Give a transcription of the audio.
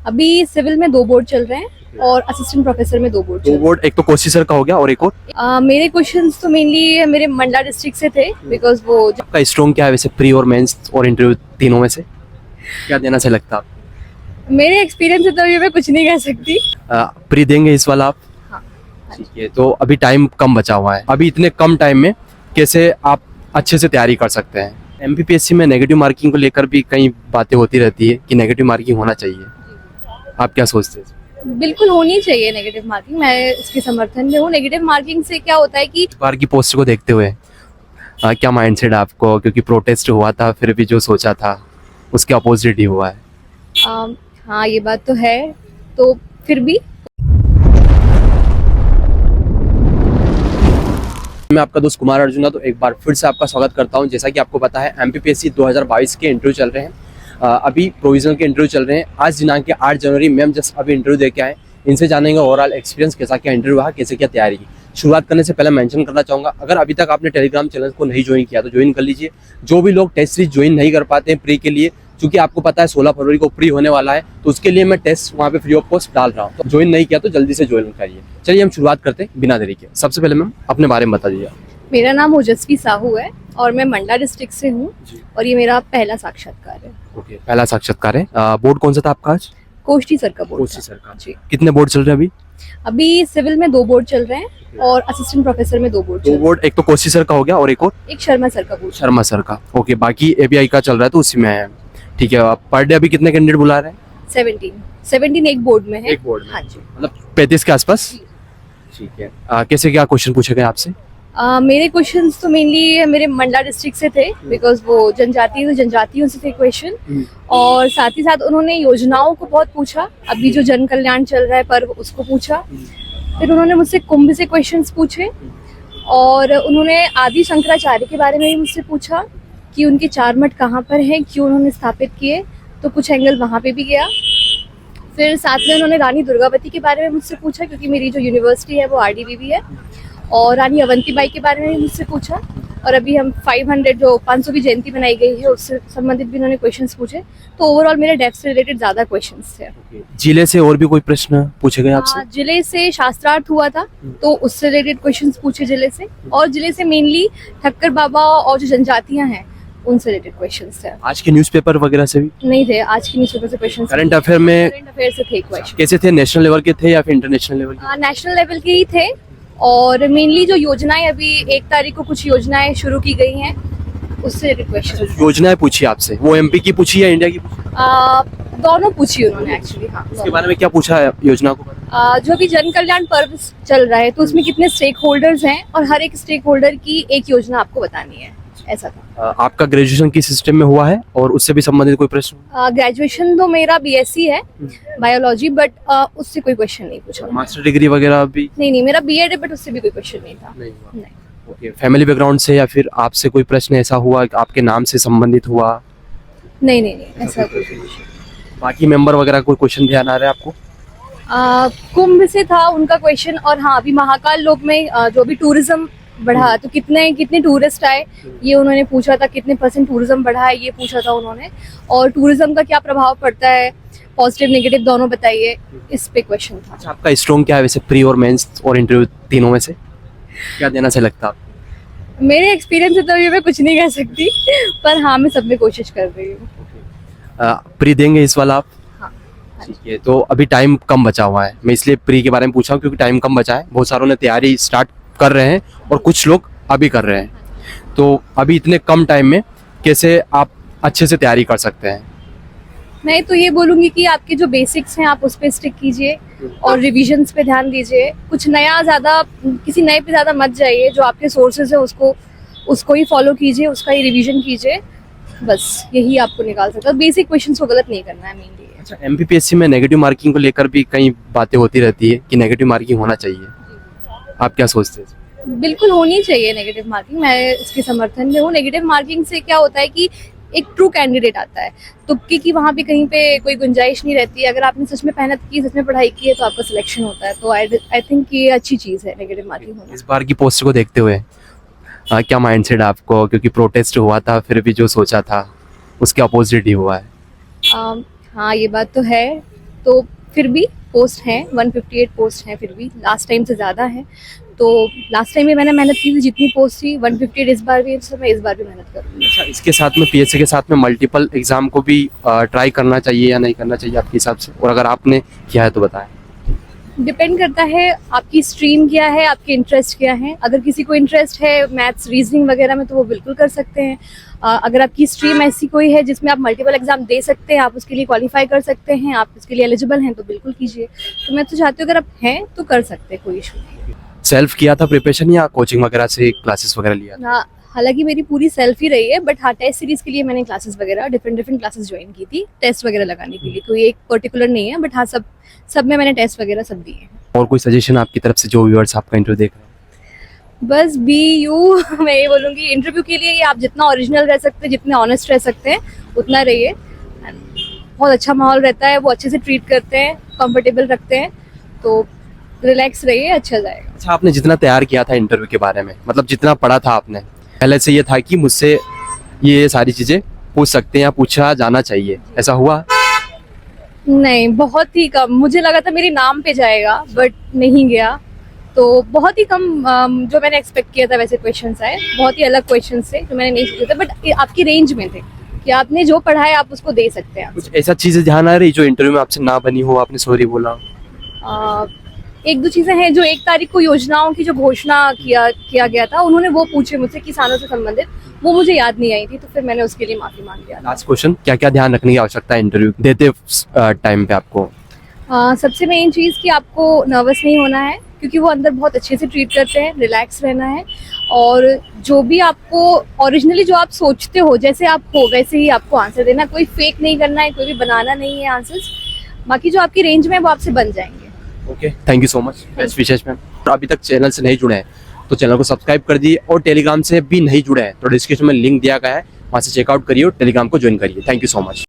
अभी सिविल में 2 बोर्ड चल रहे हैं और असिस्टेंट प्रोफेसर में 2 बोर्ड चल दो रहे बोर्ड, एक तो कोसी सर का हो गया और एक और हैं। मेरे क्वेश्चंस तो मेनली मेरे मंडला डिस्ट्रिक्ट से थे बिकॉज वो आपका स्ट्रॉन्ग क्या है वैसे प्री और मेंस और इंटरव्यू तीनों में से क्या देना से लगता है मेरे एक्सपीरियंस से तो ये मैं कुछ नहीं कह सकती। आपको? प्री देंगे इस वाला आप? हाँ। ठीक है, तो अभी टाइम कम बचा हुआ है, अभी इतने कम टाइम में कैसे आप अच्छे से तैयारी कर सकते हैं? एमपीपीएससी में नेगेटिव मार्किंग को लेकर भी कई बातें होती रहती है कि नेगेटिव मार्किंग होना चाहिए, आप क्या सोचते हैं? बिल्कुल होनी चाहिए नेगेटिव मार्किंग, मैं इसके समर्थन में हूँ। नेगेटिव मार्किंग से क्या होता है कि इस बार की पोस्ट को देखते हुए क्या माइंडसेट है आपको, क्योंकि प्रोटेस्ट हुआ था फिर भी जो सोचा था उसके अपोजिट ही हुआ है? हाँ ये बात तो है, तो फिर भी मैं आपका दोस्त कुमार अर्जुना, तो एक बार फिर से आपका स्वागत करता हूं। जैसा कि आपको पता है एमपीपीएससी 2022 के इंटरव्यू चल रहे हैं, अभी प्रोविजनल के इंटरव्यू चल रहे हैं। आज दिनांक के 8 जनवरी मैम जस्ट अभी इंटरव्यू दे के आए, इनसे जानेंगे ओवरऑल एक्सपीरियंस कैसा क्या इंटरव्यू रहा, कैसे क्या तैयारी की। शुरुआत करने से पहले मेंशन करना चाहूँगा, अगर अभी तक आपने टेलीग्राम चैनल को नहीं ज्वाइन किया तो ज्वाइन कर लीजिए। जो भी लोग टेस्ट सीरीज ज्वाइन नहीं कर पाते हैं प्री के लिए, क्योंकि आपको पता है 16 फरवरी को फ्री होने वाला है, तो उसके लिए मैं टेस्ट वहाँ पे फ्री ऑफ कॉस्ट डाल रहा हूँ, तो ज्वाइन नहीं किया तो जल्दी से ज्वाइन करिए। चलिए हम शुरुआत करते हैं बिना देरी के। सबसे पहले मैम अपने बारे में बता दीजिए। मेरा नाम ओजस्वी साहू है और मैं मंडला डिस्ट्रिक्ट से हूँ और ये मेरा पहला साक्षात्कार है। ओके, पहला साक्षात्कार है। बोर्ड कौन सा था आपका आज? कोष्टी सर का बोर्ड कोसी था। सर का। जी, कितने बोर्ड चल रहे हैं अभी? अभी सिविल में 2 बोर्ड चल रहे हैं और असिस्टेंट प्रोफेसर में 2 बोर्ड चल दो रहे बोर्ड, एक तो कोसी सर का हो गया और एक और हैं। एक शर्मा सर का बोर्ड। शर्मा सर का। ओके, बाकी एबीआई का चल रहा है तो उसी में है। ठीक है, पर डे अभी कितने कैंडिडेट बुला रहे हैं? 17 एक बोर्ड में है। एक बोर्ड में। हाँ जी। मतलब 35 के आसपास। जी। ठीक है, कैसे क्या क्वेश्चन पूछे गए आपसे? मेरे क्वेश्चंस तो मेनली मेरे मंडला डिस्ट्रिक्ट से थे बिकॉज वो जनजातियों से थे क्वेश्चन, और साथ ही साथ उन्होंने योजनाओं को बहुत पूछा। अभी जो जन कल्याण चल रहा है पर्व उसको पूछा, फिर उन्होंने मुझसे कुंभ से क्वेश्चंस पूछे और उन्होंने आदि शंकराचार्य के बारे में भी मुझसे पूछा कि उनके 4 मठ कहाँ पर हैं, क्यों उन्होंने स्थापित किए, तो कुछ एंगल वहाँ पे भी गया। फिर साथ में उन्होंने रानी दुर्गावती के बारे में मुझसे पूछा क्योंकि मेरी जो यूनिवर्सिटी है वो आरडीवीवी है, और रानी अवंतीबाई के बारे में भी मुझसे पूछा। और अभी हम 500वीं जयंती बनाई गई है उससे संबंधित भी उन्होंने क्वेश्चंस पूछे। तो ओवरऑल मेरे डेफ से रिलेटेड ज्यादा क्वेश्चंस थे। जिले से और भी कोई प्रश्न पूछे गए आपसे? जिले से शास्त्रार्थ हुआ था तो उससे रिलेटेड क्वेश्चंस पूछे जिले से, और जिले से मेनली ठक्कर बाबा और जो जनजातियां हैं उनसे रिलेटेड क्वेश्चंस थे। आज के न्यूज़पेपर वगैरह से भी नहीं थे, आज की न्यूज़पेपर से क्वेश्चंस। करंट अफेयर में करंट अफेयर से थे क्वेश्चन। कैसे थे? नेशनल लेवल के थे या फिर इंटरनेशनल लेवल के? नेशनल लेवल के ही थे, और मेनली जो योजनाएं अभी 1 तारीख को कुछ योजनाएं शुरू की गई हैं उससे रिलेटेड क्वेश्चन। योजनाएं पूछी आपसे, वो एमपी की पूछी या इंडिया की पूछी? दोनों पूछी उन्होंने एक्चुअली। हाँ, इसके बारे में क्या पूछा है योजना को? जो भी जन कल्याण पर्व चल रहा है तो उसमें कितने स्टेक होल्डर्स हैं और हर एक स्टेक होल्डर की एक योजना आपको बतानी है, ऐसा था। आपका ग्रेजुएशन किस सिस्टम में हुआ है और उससे भी संबंधित कोई प्रश्न? ग्रेजुएशन तो मेरा बीएससी है बायोलॉजी, बट उससे कोई क्वेश्चन नहीं पूछा। मास्टर डिग्री वगैरह भी? नहीं, मेरा बीएड है बट उससे भी कोई क्वेश्चन नहीं था। नहीं। ओके, फैमिली बैकग्राउंड से या फिर आपसे कोई प्रश्न ऐसा हुआ कि आपके नाम से संबंधित हुआ? नहीं, ऐसा कोई। बाकी मेंबर वगैरह कोई क्वेश्चन ध्यान आ रहा है आपको? कुंभ से था उनका क्वेश्चन, और हाँ अभी महाकाल लोक में जो भी टूरिज्म बढ़ा तो कितने टूरिस्ट आए ये उन्होंने पूछा था, कितने % टूरिज्म बढ़ा है ये पूछा था उन्होंने, और टूरिज्म का क्या प्रभाव पड़ता है, पॉजिटिव नेगेटिव दोनों बताइए, इस पे क्वेश्चन था। अच्छा, आपका स्ट्रॉन्ग क्या है वैसे प्री और मेंस और इंटरव्यू तीनों में से क्या देना से लगता है आपको? मेरे एक्सपीरियंस से तो ये मैं कुछ नहीं कह सकती, पर हाँ मैं सब में कोशिश कर रही हूँ। प्री देंगे इस वाला आप? हाँ। ठीक है, तो अभी टाइम कम बचा हुआ है, मैं इसलिए प्री के बारे में पूछा हूँ क्योंकि टाइम कम बचा है। बहुत सारों ने तैयारी स्टार्ट कर रहे हैं और कुछ लोग अभी कर रहे हैं, तो अभी इतने कम टाइम में कैसे आप अच्छे से तैयारी कर सकते हैं? मैं तो ये बोलूंगी कि आपके जो बेसिक्स हैं आप उस पर स्टिक कीजिए और रिविजन्स पे ध्यान दीजिए। कुछ नया ज़्यादा, किसी नए पे ज़्यादा मत जाइए, जो आपके सोर्सेज है उसको ही फॉलो कीजिए, उसका ही रिवीजन कीजिए, बस यही आपको निकाल सकता है। बेसिक क्वेश्चंस को गलत नहीं करना है मेनली। अच्छा, एमपीपीएससी में नेगेटिव मार्किंग को लेकर भी कई बातें होती रहती है कि नेगेटिव मार्किंग होना चाहिए, आप क्या सोचते हैं? बिल्कुल होनी चाहिए नेगेटिव मार्किंग, मैं इसके समर्थन में हूँ। नेगेटिव मार्किंग से क्या होता है कि एक ट्रू कैंडिडेट आता है, तुक्के की वहाँ पे कहीं पे कोई गुंजाइश नहीं रहती है। अगर आपने सच में मेहनत की, सच में पढ़ाई की है तो आपका सिलेक्शन होता है। तो आई थिंक ये अच्छी चीज़ है नेगेटिव मार्किंग होना। इस बार की पोस्ट को देखते हुए क्या माइंडसेट है आपको, क्योंकि प्रोटेस्ट हुआ था फिर भी जो सोचा था उसके अपोजिट ही हुआ है? हाँ ये बात तो है, तो फिर भी पोस्ट हैं, 158 पोस्ट हैं, फिर भी लास्ट टाइम से ज़्यादा है। तो लास्ट टाइम भी मैंने मेहनत की थी, जितनी पोस्ट थी 158 इस बार भी, तो मैं इस बार भी मेहनत करूँगी। अच्छा, इसके साथ में पीएससी के साथ में मल्टीपल एग्जाम को भी ट्राई करना चाहिए या नहीं करना चाहिए आपके हिसाब से, और अगर आपने किया है तो बताएं। डिपेंड करता है आपकी स्ट्रीम क्या है, आपके इंटरेस्ट क्या है। अगर किसी को इंटरेस्ट है मैथ्स रीजनिंग वगैरह में तो वो बिल्कुल कर सकते हैं। अगर आपकी स्ट्रीम ऐसी कोई है जिसमें आप मल्टीपल एग्जाम दे सकते हैं, आप उसके लिए क्वालिफाई कर सकते हैं, आप उसके लिए एलिजिबल हैं, तो बिल्कुल कीजिए। तो मैं तो चाहती हूँ अगर आप हैं तो कर सकते हैं, कोई इशू नहीं। सेल्फ किया था प्रिपरेशन या कोचिंग वगैरह से क्लासेस वगैरह लिया था? हाँ, हालांकि मेरी पूरी सेल्फ ही रही है, बट हाँ टेस्ट सीरीज के लिए मैंने क्लासेस वगैरह डिफरेंट क्लासेस ज्वाइन की थी, टेस्ट वगैरह लगाने के लिए। कोई एक पर्टिकुलर नहीं है, बट हाँ सब में मैंने टेस्ट वगैरह सब दिए हैं। और कोई सजेशन आपकी तरफ से जो व्यूअर्स आपका इंटरव्यू देख रहे हैं? बस बी यू मैं ये बोलूँगी, इंटरव्यू के लिए आप जितना ओरिजिनल रह सकते हैं, जितने ऑनेस्ट रह सकते हैं, उतना रहिए। बहुत अच्छा माहौल रहता है, वो अच्छे से ट्रीट करते हैं, कंफर्टेबल रखते हैं, तो रिलैक्स रहिए, अच्छा जाएगा। अच्छा, आपने जितना तैयार किया था इंटरव्यू के बारे में, मतलब जितना पढ़ा था आपने, पहले से ये था कि मुझसे ये सारी चीज़ें पूछ सकते हैं या पूछा जाना चाहिए, ऐसा हुआ? नहीं, बहुत ही कम। मुझे लगा था मेरे नाम पे जाएगा, बट नहीं गया। तो बहुत ही कम जो मैंने एक्सपेक्ट किया था वैसे क्वेश्चंस आए, बहुत ही अलग क्वेश्चंस थे जो मैंने नहीं सोचे थे, बट आपकी रेंज में थे कि आपने जो पढ़ा है आप उसको दे सकते हैं। कुछ ऐसा चीज़ें ध्यान आ रही जो इंटरव्यू में आपसे ना बनी हो, आपने सॉरी बोला? एक दो चीजें हैं जो 1 तारीख को योजनाओं की जो घोषणा किया गया था, उन्होंने वो पूछे मुझसे किसानों से संबंधित, वो मुझे याद नहीं आई थी, तो फिर मैंने उसके लिए माफी मांग लिया। लास्ट क्वेश्चन, क्या क्या ध्यान रखने की आवश्यकता है इंटरव्यू देते टाइम पे आपको? सबसे मेन चीज़ कि आपको नर्वस नहीं होना है, क्योंकि वो अंदर बहुत अच्छे से ट्रीट करते हैं। रिलैक्स रहना है, और जो भी आपको ओरिजिनली जो आप सोचते हो, जैसे आप हो वैसे ही आपको आंसर देना, कोई फेक नहीं करना है, कोई भी बनाना नहीं है आंसर्स। बाकी जो आपकी रेंज में है वो आपसे बन जाएंगे। Okay, thank you so much. Best wishes ma'am. अभी तक चैनल से नहीं जुड़े हैं तो चैनल को सब्सक्राइब कर दिए, और टेलीग्राम से भी नहीं जुड़े हैं तो डिस्क्रिप्शन में लिंक दिया गया है, वहाँ से चेकआउट करिए और टेलीग्राम को ज्वाइन करिए। Thank you so much.